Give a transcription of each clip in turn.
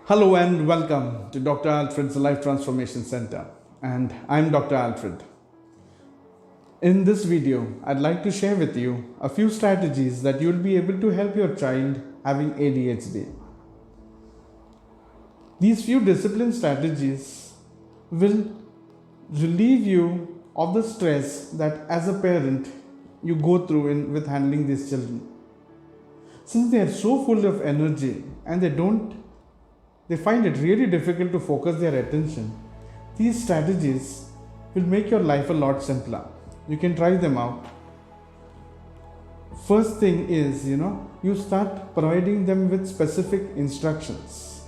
Hello and welcome to Dr. Alfred's Life Transformation Center. And I'm Dr. Alfred. In this video, I'd like to share with you a few strategies that you'll be able to help your child having ADHD. These few discipline strategies will relieve you of the stress that as a parent you go through with handling these children. Since they are so full of energy and they find it really difficult to focus their attention, these strategies will make your life a lot simpler. You can try them out. First thing is, you start providing them with specific instructions.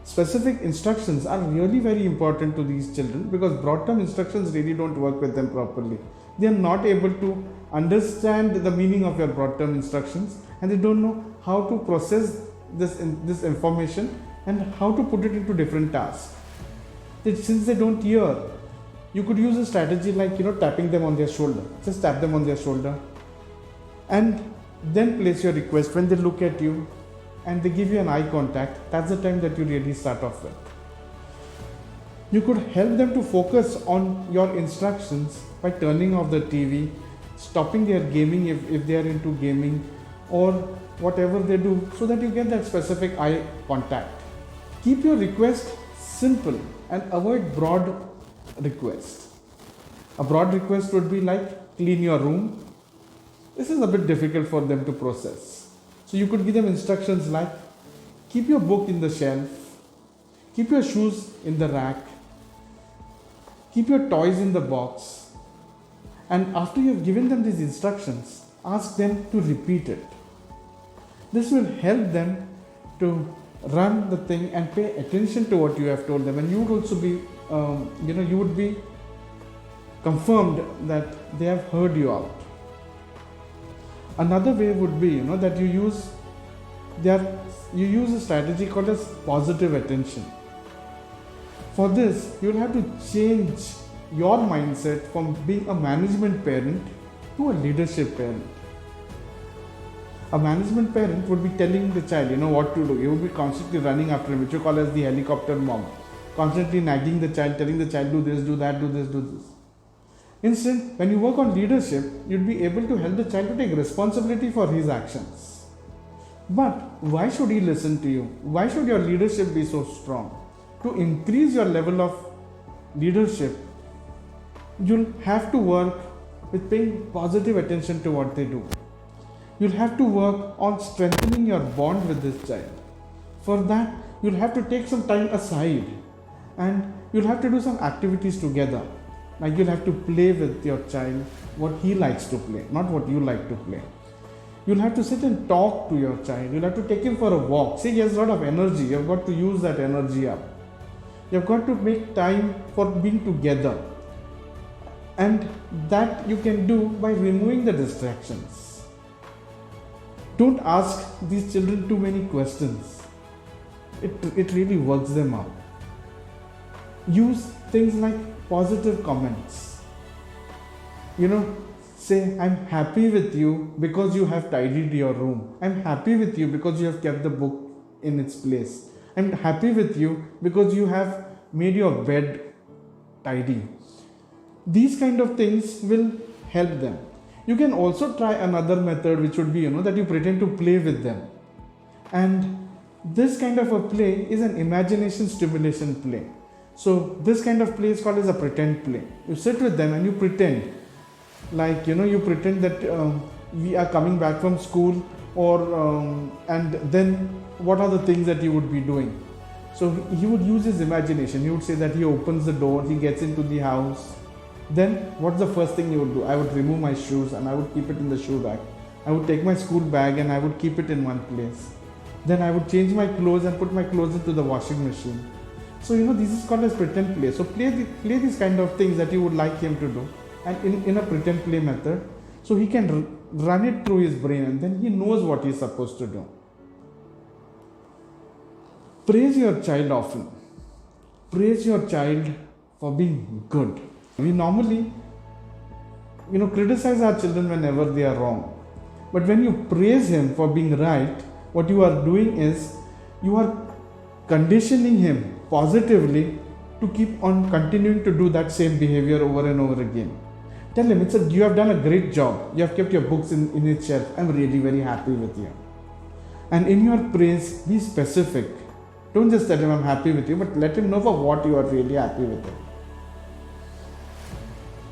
Specific instructions are really very important to these children because broad term instructions really don't work with them properly. They are not able to understand the meaning of your broad term instructions and they don't know how to process this information and how to put it into different tasks. Since they don't hear, you could use a strategy like tapping them on their shoulder. Just tap them on their shoulder and then place your request. When they look at you and they give you an eye contact, that's the time that you really start off with. You could help them to focus on your instructions by turning off the TV, stopping their gaming if they are into gaming, or whatever they do, so that you get that specific eye contact. Keep your request simple and avoid broad requests. A broad request would be like clean your room. This is a bit difficult for them to process. So you could give them instructions like keep your book in the shelf, keep your shoes in the rack, keep your toys in the box. And after you have given them these instructions, ask them to repeat it. This will help them to run the thing and pay attention to what you have told them, and you would also be you would be confirmed that they have heard you out. Another way would be that you use a strategy called as positive attention. For this, you will have to change your mindset from being a management parent to a leadership parent. A management parent would be telling the child, what to do. You would be constantly running after him, which you call as the helicopter mom. Constantly nagging the child, telling the child, do this, do that, do this, do this. Instead, when you work on leadership, you'd be able to help the child to take responsibility for his actions. But why should he listen to you? Why should your leadership be so strong? To increase your level of leadership, you'll have to work with paying positive attention to what they do. You'll have to work on strengthening your bond with this child. For that, you'll have to take some time aside and you'll have to do some activities together. Like you'll have to play with your child what he likes to play, not what you like to play. You'll have to sit and talk to your child. You'll have to take him for a walk. See, he has a lot of energy. You've got to use that energy up. You've got to make time for being together. And that you can do by removing the distractions. Don't ask these children too many questions. It really works them out. Use things like positive comments. Say, I'm happy with you because you have tidied your room. I'm happy with you because you have kept the book in its place. I'm happy with you because you have made your bed tidy. These kind of things will help them. You can also try another method, which would be, that you pretend to play with them. And this kind of a play is an imagination stimulation play. So this kind of play is called as a pretend play. You sit with them and you pretend. Like, you pretend that we are coming back from school and then what are the things that you would be doing? So he would use his imagination. He would say that he opens the door, he gets into the house. Then what's the first thing you would do? I would remove my shoes and I would keep it in the shoe rack. I would take my school bag and I would keep it in one place. Then I would change my clothes and put my clothes into the washing machine. So this is called as pretend play. So play these kind of things that you would like him to do, and in a pretend play method, so he can run it through his brain and then he knows what he's supposed to do. Praise your child often. Praise your child for being good. We normally criticize our children whenever they are wrong. But when you praise him for being right, what you are doing is you are conditioning him positively to keep on continuing to do that same behavior over and over again. Tell him, you have done a great job. You have kept your books in its shelf. I'm really very happy with you. And in your praise, be specific. Don't just tell him I'm happy with you, but let him know for what you are really happy with him.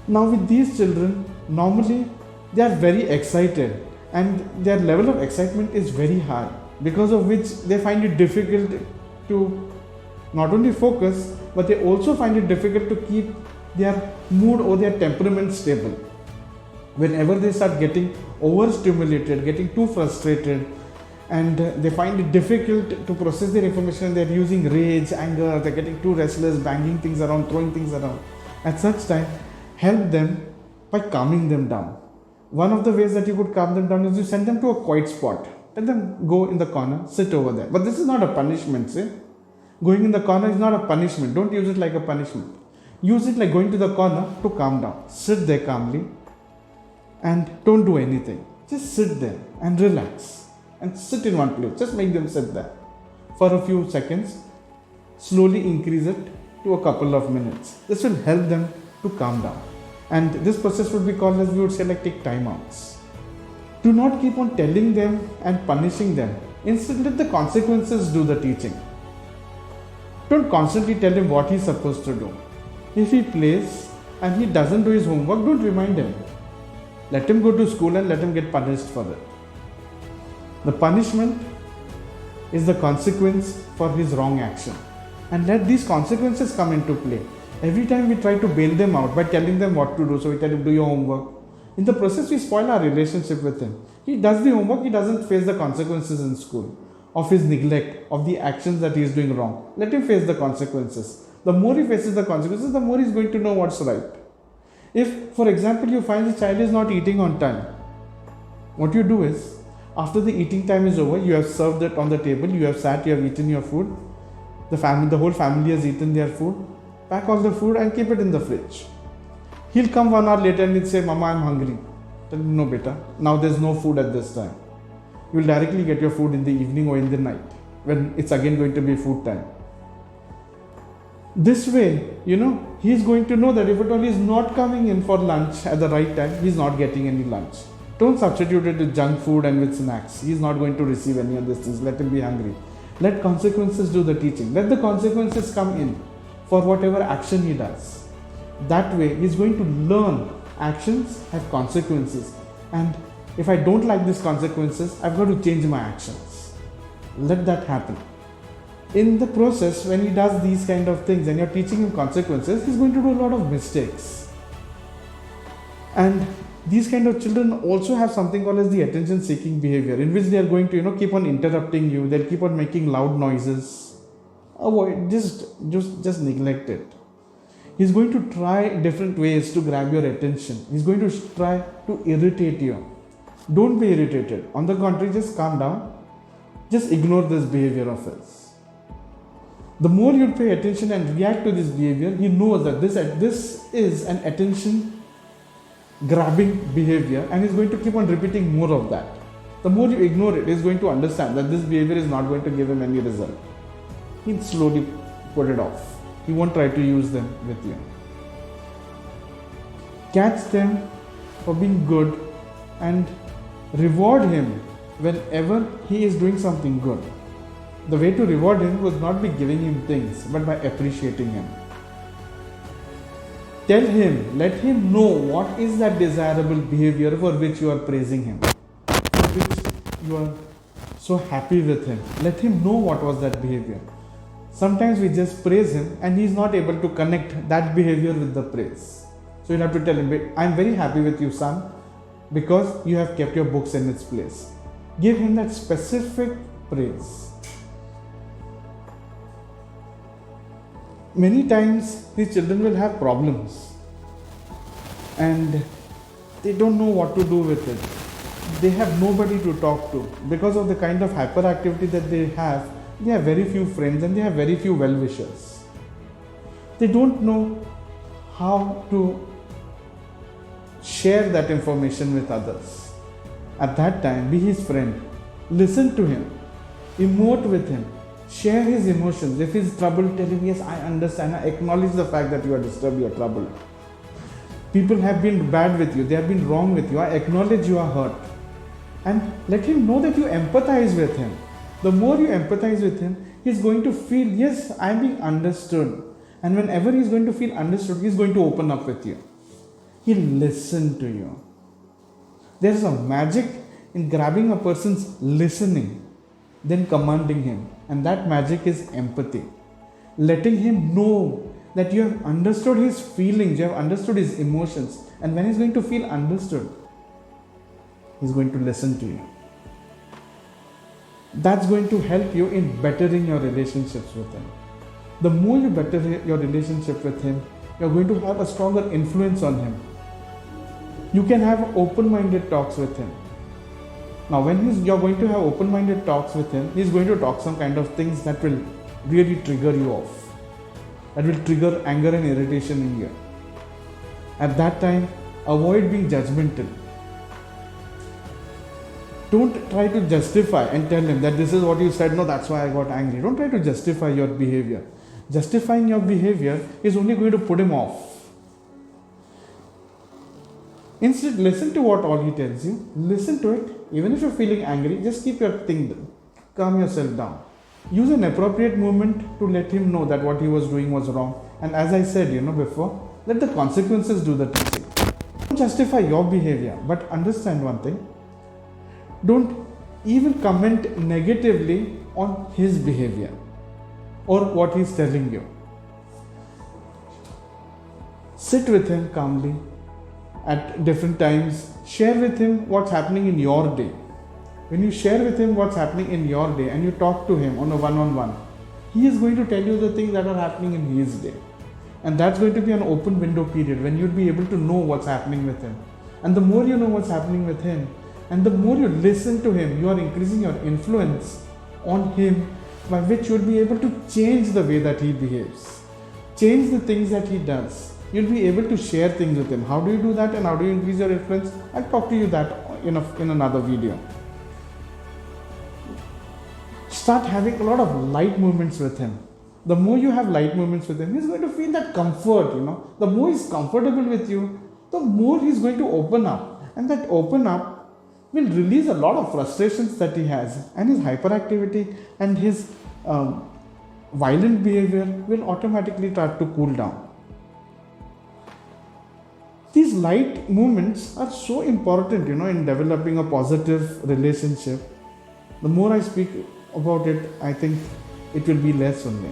Now with these children, normally they are very excited and their level of excitement is very high, because of which they find it difficult to not only focus, but they also find it difficult to keep their mood or their temperament stable. Whenever they start getting overstimulated, getting too frustrated, and they find it difficult to process their information, they're using rage, anger, they're getting too restless, banging things around, throwing things around. At such time, help them by calming them down. One of the ways that you could calm them down is you send them to a quiet spot. Tell them, go in the corner, sit over there. But this is not a punishment, see? Going in the corner is not a punishment. Don't use it like a punishment. Use it like going to the corner to calm down. Sit there calmly and don't do anything. Just sit there and relax and sit in one place. Just make them sit there for a few seconds. Slowly increase it to a couple of minutes. This will help them to calm down. And this process would be called, as we would say, like take timeouts. Do not keep on telling them and punishing them. Instead, let the consequences do the teaching. Don't constantly tell him what he's supposed to do. If he plays and he doesn't do his homework, don't remind him. Let him go to school and let him get punished for it. The punishment is the consequence for his wrong action. And let these consequences come into play. Every time we try to bail them out by telling them what to do, so we tell him, do your homework. In the process, we spoil our relationship with him. He does the homework, he doesn't face the consequences in school of his neglect, of the actions that he is doing wrong. Let him face the consequences. The more he faces the consequences, the more he is going to know what's right. If, for example, you find the child is not eating on time, what you do is, after the eating time is over, you have served it on the table, you have sat, you have eaten your food, the whole family has eaten their food, pack all the food and keep it in the fridge. He'll come 1 hour later and he'll say, Mama, I'm hungry. Tell him, no beta, now there's no food at this time. You'll directly get your food in the evening or in the night, when it's again going to be food time. This way, he's going to know that if at all he's not coming in for lunch at the right time, he's not getting any lunch. Don't substitute it with junk food and with snacks. He's not going to receive any of these things. Let him be hungry. Let consequences do the teaching. Let the consequences come in for whatever action he does. That way, he's going to learn actions have consequences. And if I don't like these consequences, I've got to change my actions. Let that happen. In the process, when he does these kind of things and you're teaching him consequences, he's going to do a lot of mistakes. And these kind of children also have something called as the attention seeking behavior, in which they are going to keep on interrupting you, they'll keep on making loud noises. Avoid, just neglect it. He's going to try different ways to grab your attention. He's going to try to irritate you. Don't be irritated. On the contrary, just calm down. Just ignore this behavior of his. The more you pay attention and react to this behavior, he knows that this is an attention grabbing behavior, and he's going to keep on repeating more of that. The more you ignore it, he's going to understand that this behavior is not going to give him any result. He'll slowly put it off. He won't try to use them with you. Catch them for being good and reward him whenever he is doing something good. The way to reward him would not be giving him things, but by appreciating him. Tell him, let him know what is that desirable behavior for which you are praising him, for which you are so happy with him. Let him know what was that behavior. Sometimes we just praise him and he is not able to connect that behavior with the praise. So you'll have to tell him, I'm very happy with you, son, because you have kept your books in its place. Give him that specific praise. Many times these children will have problems and they don't know what to do with it. They have nobody to talk to. Because of the kind of hyperactivity that they have very few friends and they have very few well-wishers. They don't know how to share that information with others. At that time, be his friend. Listen to him. Emote with him. Share his emotions. If he's troubled, tell him, yes, I understand. I acknowledge the fact that you are disturbed, you are troubled. People have been bad with you, they have been wrong with you. I acknowledge you are hurt. And let him know that you empathize with him. The more you empathize with him, he's going to feel, yes, I'm being understood. And whenever he's going to feel understood, he's going to open up with you. He'll listen to you. There's a magic in grabbing a person's listening, then commanding him. And that magic is empathy. Letting him know that you have understood his feelings, you have understood his emotions. And when he's going to feel understood, he's going to listen to you. That's going to help you in bettering your relationships with him. The more you better your relationship with him, you're going to have a stronger influence on him. You can have open-minded talks with him. Now, when you're going to have open-minded talks with him, he's going to talk some kind of things that will really trigger you off. That will trigger anger and irritation in you. At that time, avoid being judgmental. Don't try to justify and tell him that this is what you said, no, that's why I got angry. Don't try to justify your behavior. Justifying your behavior is only going to put him off. Instead, listen to what all he tells you. Listen to it. Even if you're feeling angry, just keep your thing down. Calm yourself down. Use an appropriate moment to let him know that what he was doing was wrong. And as I said, before, let the consequences do the teaching. Don't justify your behavior, but understand one thing. Don't even comment negatively on his behavior or what he's telling you. Sit with him calmly at different times. Share with him what's happening in your day. When you share with him what's happening in your day and you talk to him on a one-on-one, he is going to tell you the things that are happening in his day. And that's going to be an open window period when you'll be able to know what's happening with him. And the more you know what's happening with him, and the more you listen to him, you are increasing your influence on him, by which you'll be able to change the way that he behaves, change the things that he does. You'll be able to share things with him. How do you do that and how do you increase your influence? I'll talk to you that in another video. Start having a lot of light moments with him. The more you have light moments with him, he's going to feel that comfort, The more he's comfortable with you, the more he's going to open up. And that open up will release a lot of frustrations that he has. And his hyperactivity and his violent behavior will automatically start to cool down. These light moments are so important, in developing a positive relationship. The more I speak about it, I think it will be less only.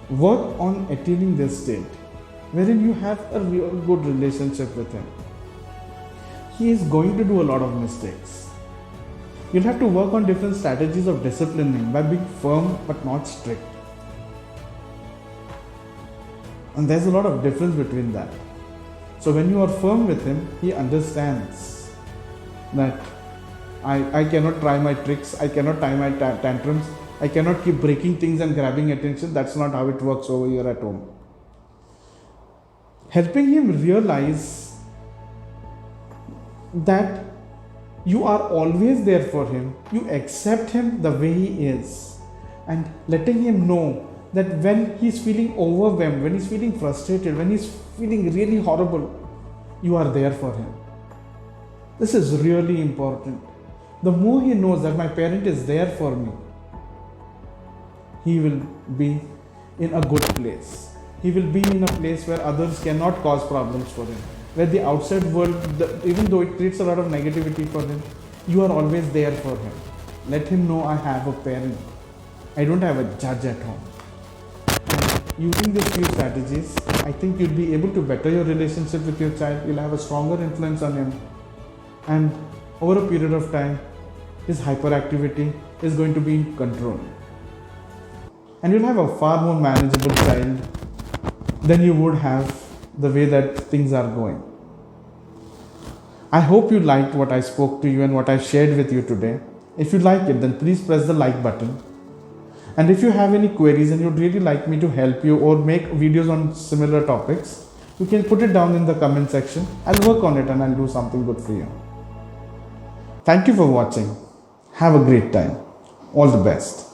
Work on attaining this state wherein you have a real good relationship with him. He is going to do a lot of mistakes. You'll have to work on different strategies of disciplining by being firm but not strict. And there's a lot of difference between that. So when you are firm with him, he understands that I cannot try my tricks, I cannot tie my tantrums, I cannot keep breaking things and grabbing attention. That's not how it works over here at home. Helping him realize that you are always there for him, you accept him the way he is, and letting him know that when he's feeling overwhelmed, when he's feeling frustrated, when he's feeling really horrible, you are there for him. This is really important. The more he knows that my parent is there for me, he will be in a good place. He will be in a place where others cannot cause problems for him. Where the outside world, even though it creates a lot of negativity for him, you are always there for him. Let him know I have a parent. I don't have a judge at home. And using these few strategies, I think you'll be able to better your relationship with your child. You'll have a stronger influence on him. And over a period of time, his hyperactivity is going to be in control. And you'll have a far more manageable child than you would have the way that things are going. I hope you liked what I spoke to you and what I shared with you today. If you like it, then please press the like button. And if you have any queries and you'd really like me to help you or make videos on similar topics, you can put it down in the comment section. I'll work on it and I'll do something good for you. Thank you for watching. Have a great time. All the best.